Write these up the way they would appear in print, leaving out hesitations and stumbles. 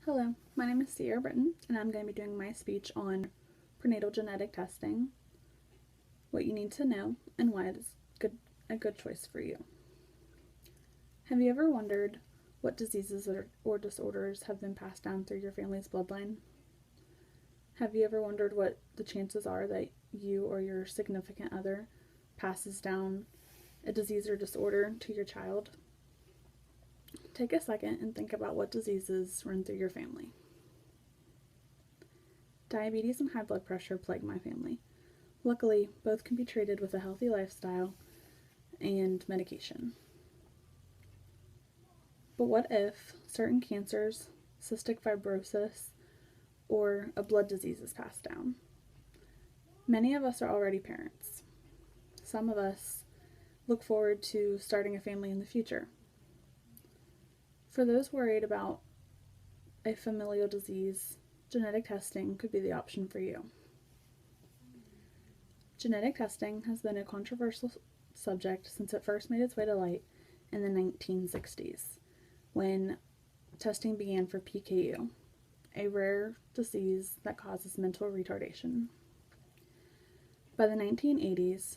Hello, my name is Sierra Britton, and I'm going to be doing my speech on prenatal genetic testing, what you need to know, and why it is a good choice for you. Have you ever wondered what diseases or disorders have been passed down through your family's bloodline? Have you ever wondered what the chances are that you or your significant other passes down a disease or disorder to your child? Take a second and think about what diseases run through your family. Diabetes and high blood pressure plague my family. Luckily, both can be treated with a healthy lifestyle and medication. But what if certain cancers, cystic fibrosis, or a blood disease is passed down? Many of us are already parents. Some of us look forward to starting a family in the future. For those worried about a familial disease, genetic testing could be the option for you. Genetic testing has been a controversial subject since it first made its way to light in the 1960s, when testing began for PKU, a rare disease that causes mental retardation. By the 1980s,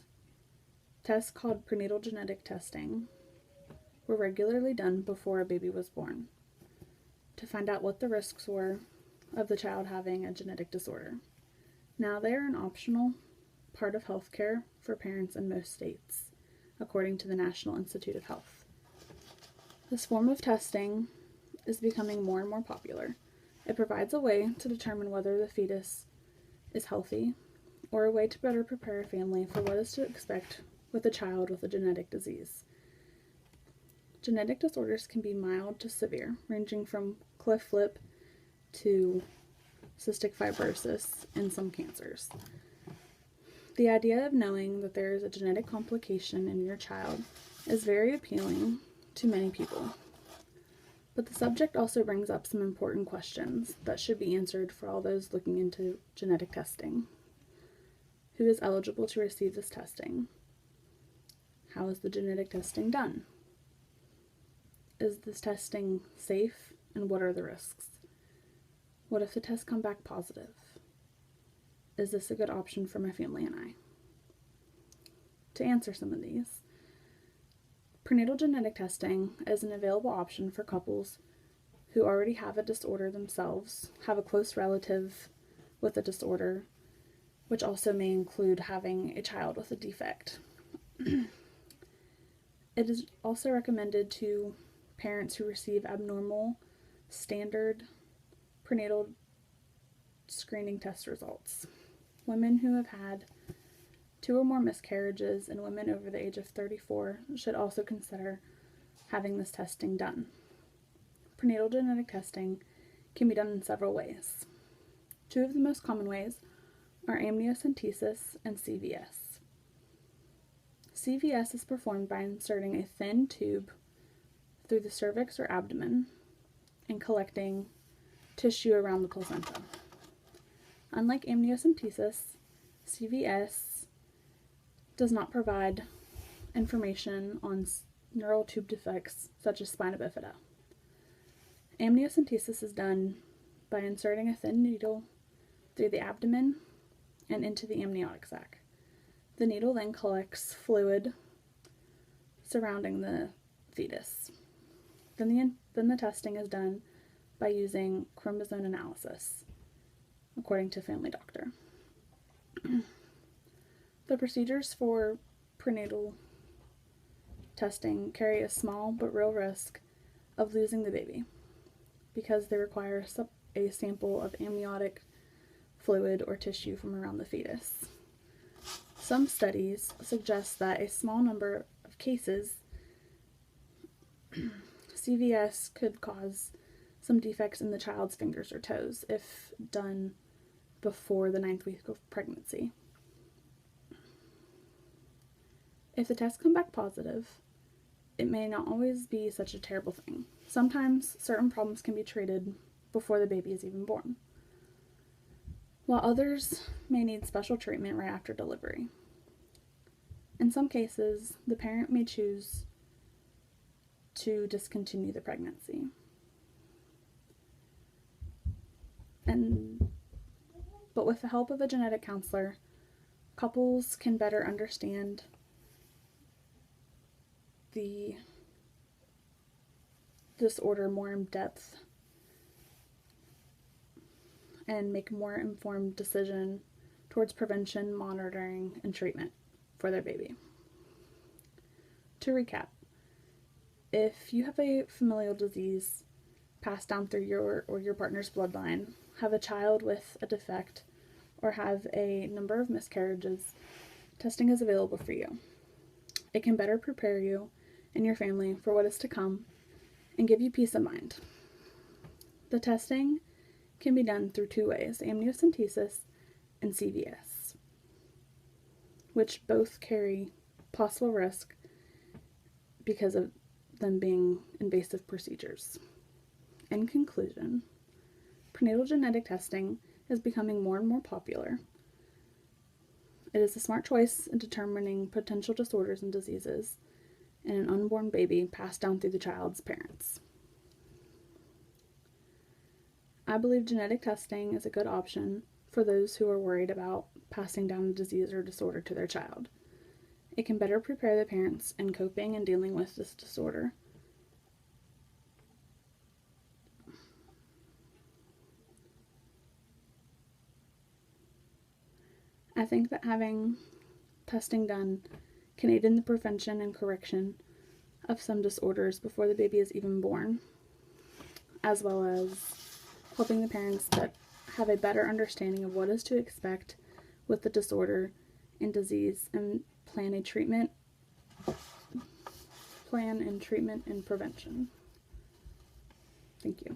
tests called prenatal genetic testing were regularly done before a baby was born to find out what the risks were of the child having a genetic disorder. Now they are an optional part of healthcare for parents in most states, according to the National Institute of Health. This form of testing is becoming more and more popular. It provides a way to determine whether the fetus is healthy, or a way to better prepare a family for what is to expect with a child with a genetic disease. Genetic disorders can be mild to severe, ranging from cleft lip to cystic fibrosis and some cancers. The idea of knowing that there is a genetic complication in your child is very appealing to many people. But the subject also brings up some important questions that should be answered for all those looking into genetic testing. Who is eligible to receive this testing? How is the genetic testing done? Is this testing safe, and what are the risks? What if the tests come back positive? Is this a good option for my family and I? To answer some of these, prenatal genetic testing is an available option for couples who already have a disorder themselves, have a close relative with a disorder, which also may include having a child with a defect. It is also recommended to parents who receive abnormal standard prenatal screening test results. Women who have had 2 or more miscarriages and women over the age of 34 should also consider having this testing done. Prenatal genetic testing can be done in several ways. 2 of the most common ways are amniocentesis and CVS. CVS is performed by inserting a thin tube through the cervix or abdomen and collecting tissue around the placenta. Unlike amniocentesis, CVS does not provide information on neural tube defects such as spina bifida. Amniocentesis is done by inserting a thin needle through the abdomen and into the amniotic sac. The needle then collects fluid surrounding the fetus. Then the testing is done by using chromosome analysis, according to Family Doctor. The procedures for prenatal testing carry a small but real risk of losing the baby because they require a sample of amniotic fluid or tissue from around the fetus. Some studies suggest that a small number of cases CVS could cause some defects in the child's fingers or toes if done before the 9th week of pregnancy. If the tests come back positive, it may not always be such a terrible thing. Sometimes certain problems can be treated before the baby is even born, while others may need special treatment right after delivery. In some cases, the parent may choose to discontinue the pregnancy. But with the help of a genetic counselor, couples can better understand the disorder more in depth and make a more informed decision towards prevention, monitoring, and treatment for their baby. To recap, if you have a familial disease passed down through your or your partner's bloodline, have a child with a defect, or have a number of miscarriages, testing is available for you. It can better prepare you and your family for what is to come and give you peace of mind. The testing can be done through two ways: amniocentesis and CVS, which both carry possible risk because of them being invasive procedures. In conclusion, prenatal genetic testing is becoming more and more popular. It is a smart choice in determining potential disorders and diseases in an unborn baby passed down through the child's parents. I believe genetic testing is a good option for those who are worried about passing down a disease or disorder to their child. It can better prepare the parents in coping and dealing with this disorder. I think that having testing done can aid in the prevention and correction of some disorders before the baby is even born, as well as helping the parents that have a better understanding of what is to expect with the disorder and disease, and plan and treatment and prevention. Thank you.